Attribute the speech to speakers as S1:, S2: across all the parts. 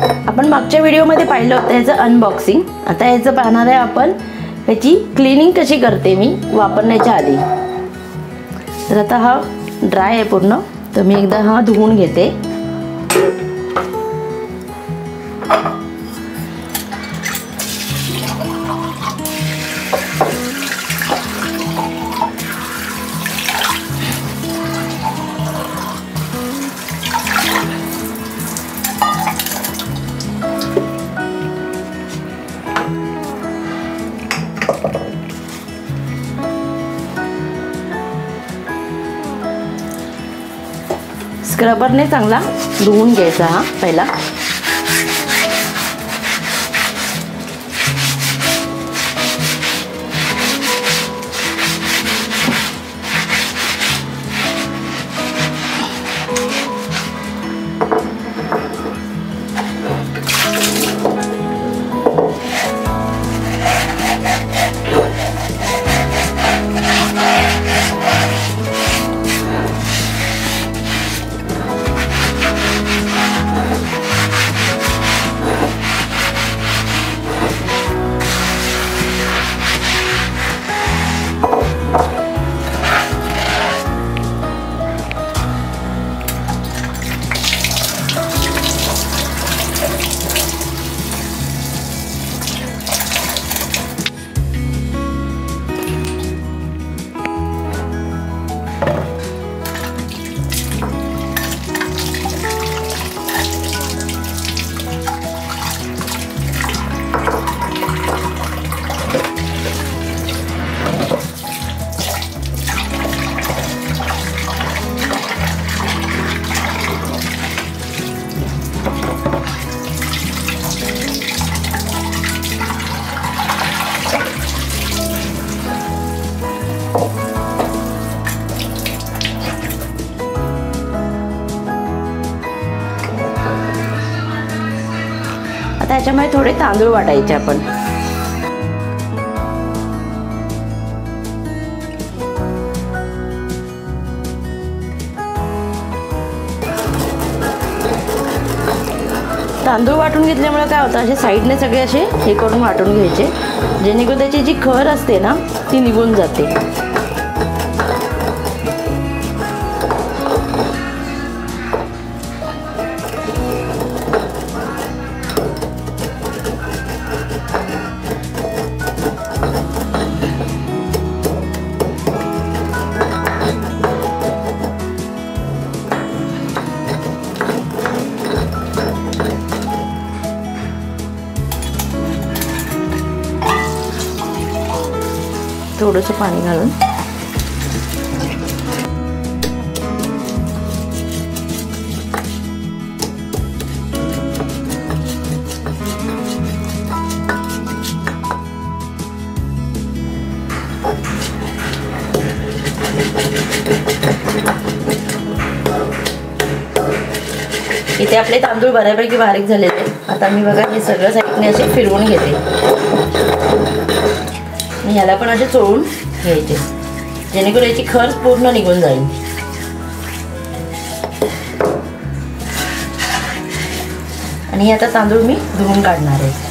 S1: आपण मागच्या व्हिडिओमध्ये पाहिलं होतं याचं अनबॉक्सिंग. आता याचं पाहणार आहे आपण याची क्लिनिंग कशी करते मी वापरण्याच्या आधी. तर आता हा ड्राय आहे पूर्ण, तर मी एकदा हा धुवून घेते. स्क्रबरने चांगला धुवून घ्यायचा हा पहिला. आता याच्यामध्ये थोडे तांदूळ वाटायचे आपण. तांदूळ वाटून घेतल्यामुळे काय होतं, असे साईडने सगळे असे हे करून वाटून घ्यायचे, जेणेकरून त्याची जी खर असते ना ती निघून जाते. थोडंसं पाणी घालून इथे आपले तांदूळ बऱ्यापैकी बारीक झालेले आहेत. आता मी बघा हे सगळं साईडने असे फिरवून घेते. ह्याला पण असे चोळून घ्यायचे, जेणेकरून याची खर पूर्ण निघून जाईल. आणि आता तांदूळ मी धुवून काढणार आहे.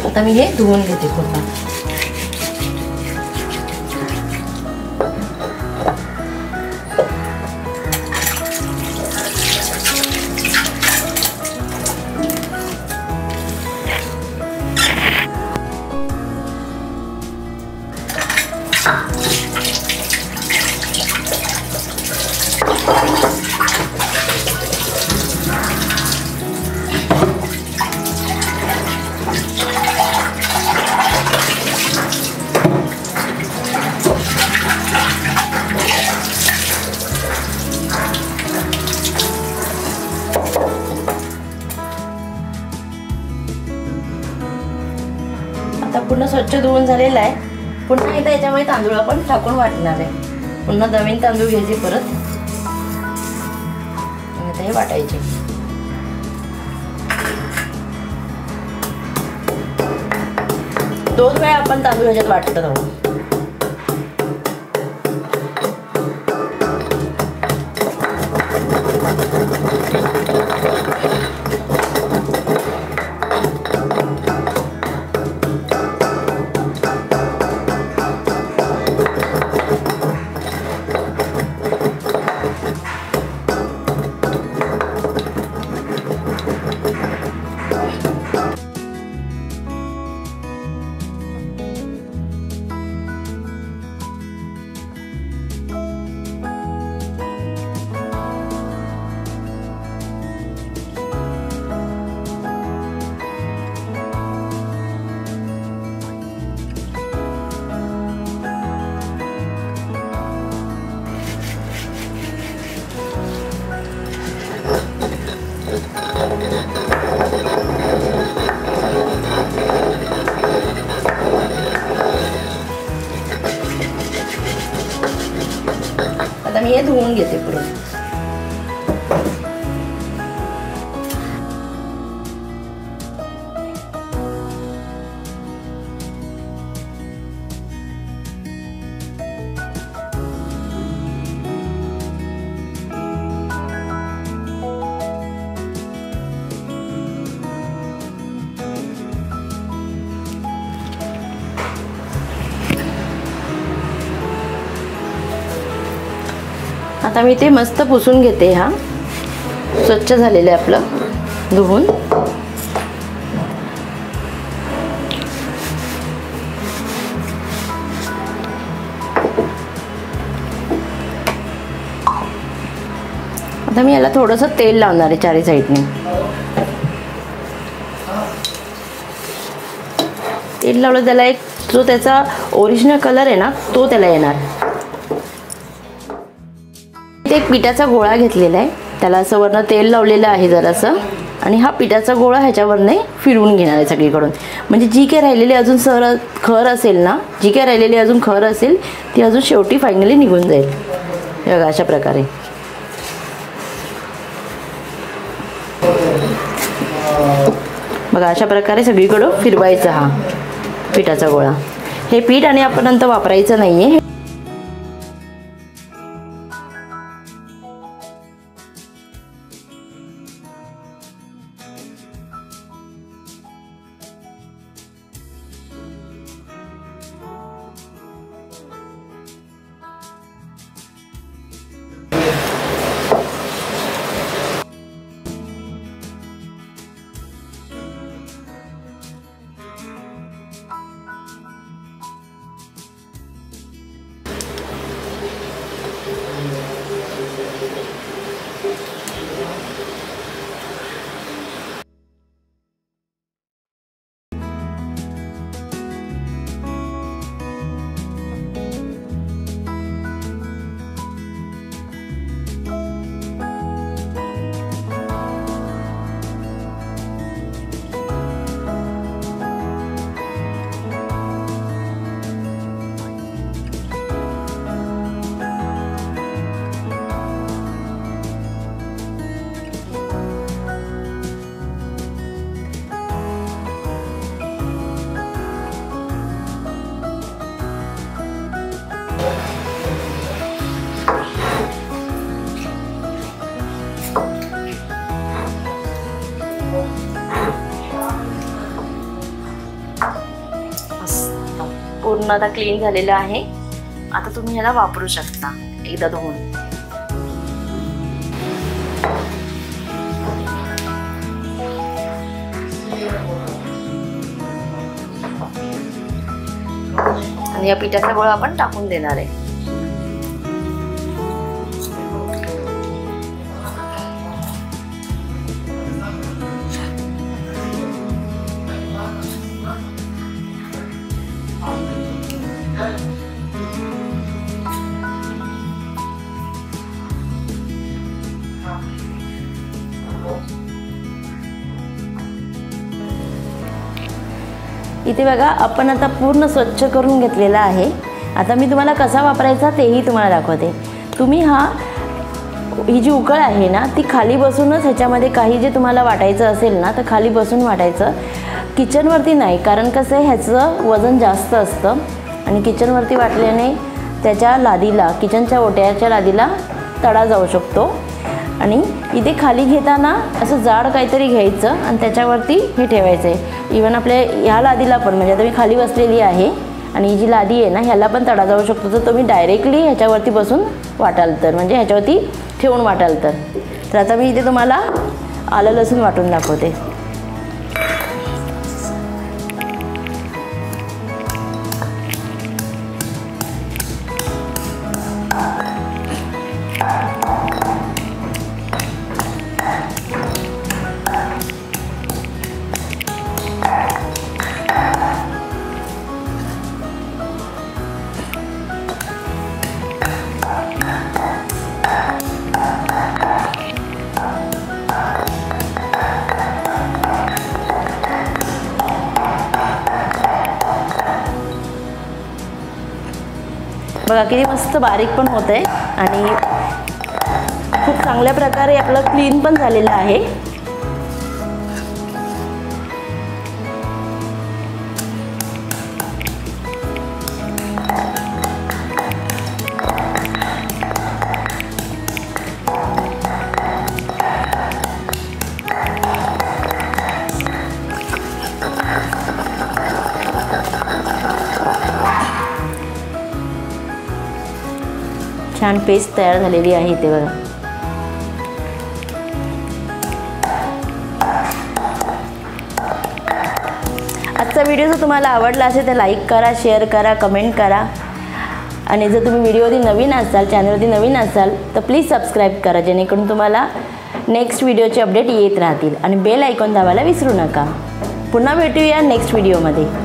S1: आता मी हे धुवून घेते पूर्ण. स्वच्छ धुवून झालेला आहे। पुन्हा एकदा याच्यामध्ये तांदूळ आपण टाकून वाटणार आहे। पुन्हा नवीन तांदूळ घ्यायचे परत आणि आता हे वाटायचे। दोन वेळा आपण तांदूळ ह्याच्यात वाटत राहू। आता मी हे धुवून घेते पुढे। आता मी ते मस्त पुसून घेते। हा स्वच्छ झालेलं आहे आपलं धुवून। आता मी याला थोडंसं तेल लावणार आहे चारी साईडने। तेल लावलं त्याला एक जो त्याचा ओरिजिनल कलर आहे ना तो त्याला येणार। एक पिठाचा गोळा घेतलेला आहे, त्याला असं वरनं तेल लावलेलं आहे जरासं, आणि हा पिठाचा गोळा ह्याच्यावरने फिरवून घेणार आहे सगळीकडून। म्हणजे जी काही राहिलेली अजून खर असेल ना, जी काही राहिलेली अजून खर असेल ती अजून शेवटी फायनली निघून जाईल। बघा अशा प्रकारे। बघा अशा प्रकारे सगळीकडून फिरवायचा हा पिठाचा गोळा। हे पीठ आणि आपण नंतर वापरायचं नाहीये। पूर्ण आता क्लीन झालेलं आहे। आता तुम्ही ह्याला वापरू शकता एकदा धुवून। आणि या पिठाचा गोळा आपण टाकून देणार आहे। इथे बघा आपण आता पूर्ण स्वच्छ करून घेतलेला आहे। आता मी तुम्हाला कसा वापरायचा तेही तुम्हाला दाखवते। तुम्ही ही जी उकळ आहे ना ती खाली बसूनच ह्याच्यामध्ये काही जे तुम्हाला वाटायचं असेल ना तर खाली बसून वाटायचं, किचनवरती नाही, कारण कसं आहे ह्याचं वजन जास्त असतं आणि किचनवरती वाटल्याने त्याच्या लादीला, किचनच्या ओट्याच्या लादीला तडा जाऊ शकतो। आणि इथे खाली घेताना असं जाड काहीतरी घ्यायचं आणि त्याच्यावरती हे ठेवायचं आहे। इवन आपल्या ह्या लादीला पण, म्हणजे आता मी खाली बसलेली आहे आणि ही जी लादी आहे ना ह्याला पण तडा जाऊ शकतो, तर तुम्ही डायरेक्टली ह्याच्यावरती बसून वाटाल तर, म्हणजे ह्याच्यावरती ठेवून वाटाल तर आता मी इथे तुम्हाला आलं लसूण वाटून दाखवते। बघा किती मस्त बारीक पण होत आहे आणि खूप चांगल्या प्रकारे आपलं क्लीन पण झालेलं आहे। छान पेस्ट तयार झालेली आहे इथे बघा। आजचा व्हिडिओ जर तुम्हाला आवडला असेल तर लाईक करा, शेअर करा, कमेंट करा आणि जर तुम्ही व्हिडिओवरती नवीन असाल, चॅनलवरती नवीन असाल तर प्लीज सबस्क्राईब करा, जेणेकरून तुम्हाला नेक्स्ट व्हिडिओचे अपडेट येत राहतील आणि बेल आयकॉन दाबायला विसरू नका। पुन्हा भेटूया नेक्स्ट व्हिडिओमध्ये।